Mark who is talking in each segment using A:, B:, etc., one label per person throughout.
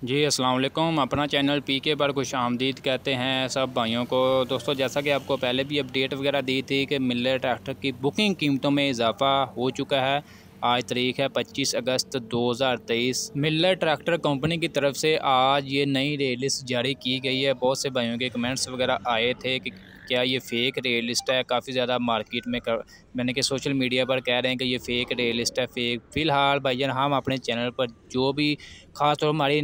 A: जी अस्सलाम वालेकुम। अपना चैनल पीके पर खुश आमदीद कहते हैं सब भाइयों को। दोस्तों, जैसा कि आपको पहले भी अपडेट वगैरह दी थी कि मिलर ट्रैक्टर की बुकिंग कीमतों में इजाफा हो चुका है। आज तारीख है 25 अगस्त 2023। मिलर ट्रैक्टर कंपनी की तरफ से आज ये नई रेट लिस्ट जारी की गई है। बहुत से भाइयों के कमेंट्स वगैरह आए थे कि क्या ये फ़ेक रेट लिस्ट है। काफ़ी ज़्यादा मार्केट में मैंने कि सोशल मीडिया पर कह रहे हैं कि ये फ़ेक रेट लिस्ट है। फ़ेक फ़िलहाल भाईजान हम अपने चैनल पर जो भी ख़ास तौर हमारी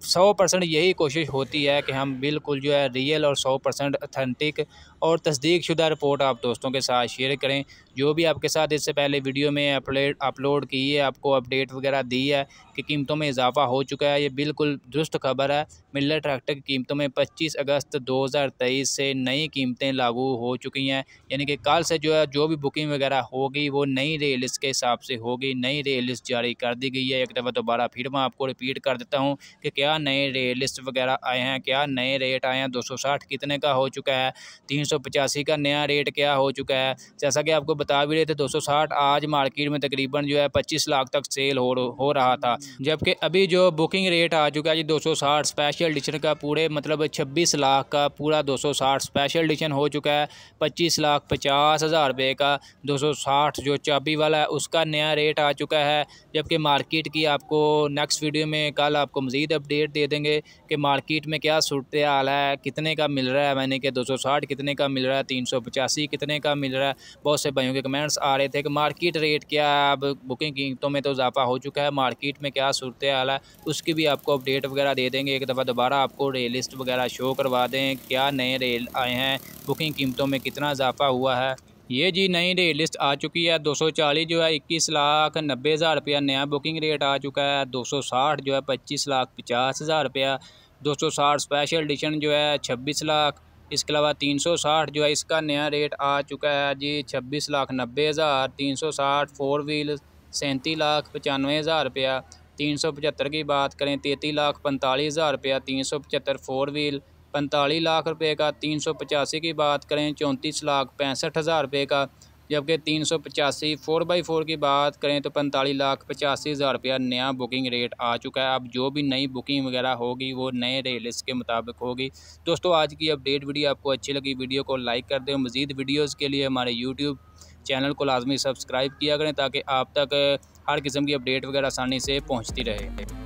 A: 100% यही कोशिश होती है कि हम बिल्कुल जो है रियल और 100% ऑथेंटिक और तस्दीकशुदा रिपोर्ट आप दोस्तों के साथ शेयर करें। जो भी आपके साथ इससे पहले वीडियो में अपलोड की है, आपको अपडेट वगैरह दी है कि कीमतों में इजाफा हो चुका है, ये बिल्कुल दुरुस्त खबर है। मिलर ट्रैक्टर की कीमतों में 25 अगस्त 2023 से नई कीमतें लागू हो चुकी हैं। यानी कि कल से जो है जो भी बुकिंग वगैरह होगी वो नई रेट लिस्ट के हिसाब से होगी। नई रेट लिस्ट जारी कर दी गई है। एक दफ़ा दोबारा फिर मैं आपको रिपीट कर देता हूँ कि क्या नए रेट लिस्ट वगैरह आए हैं, क्या नए रेट आए हैं। 260 कितने का हो चुका है, 385 का नया रेट क्या हो चुका है। जैसा कि आपको बता भी रहे थे 260 आज मार्केट में तकरीबन जो है 25 लाख तक सेल हो रहा था। जबकि अभी जो बुकिंग रेट आ चुका है जी 260 स्पेशल एडिशन का, पूरे मतलब 26 लाख का पूरा 260 स्पेशल एडिशन हो चुका है। 25,50,000 रुपये का 260 जो चाबी वाला है उसका नया रेट आ चुका है। जबकि मार्केट की आपको नेक्स्ट वीडियो में कल आपको मज़ीद अपडेट दे देंगे कि मार्केट में क्या सूरत हाल है, कितने का मिल रहा है। मैंने कि 260 कितने का मिल रहा है, 385 कितने का मिल रहा है। बहुत से भाइयों के कमेंट्स आ रहे थे कि मार्केट रेट क्या है। अब बुकिंग कीमतों में तो इजाफा हो चुका है, मार्केट में क्या सूरत हाल है उसकी भी आपको अपडेट वगैरह दे देंगे। एक दफ़ा दोबारा आपको रेल लिस्ट वगैरह शो करवा दें, क्या नए रेल आए हैं, बुकिंग कीमतों में कितना इजाफा हुआ है। ये जी नई रेट लिस्ट आ चुकी है। 240 जो है 21,90,000 रुपया नया बुकिंग रेट आ चुका है। 260 जो है 25,50,000 रुपया। 260 स्पेशल एडिशन जो है 26 लाख। इसके अलावा 360 जो है इसका नया रेट आ चुका है जी 26,90,000। 360 फोर व्हील 37,95,000 रुपया। 375 की बात करें 33,45,000 रुपया। 375 फोर व्हील 45 लाख रुपए का। 385 की बात करें 34,65,000 रुपये का। जबकि 385 4x4 की बात करें तो 45,85,000 रुपया नया बुकिंग रेट आ चुका है। अब जो भी नई बुकिंग वगैरह होगी वो नए रेट लिस्ट के मुताबिक होगी। दोस्तों, आज की अपडेट वीडियो आपको अच्छी लगी, वीडियो को लाइक कर दें। मज़ीद वीडियोज़ के लिए हमारे यूट्यूब चैनल को लाजमी सब्सक्राइब किया करें ताकि आप तक हर किस्म की अपडेट वगैरह आसानी से पहुँचती रहे।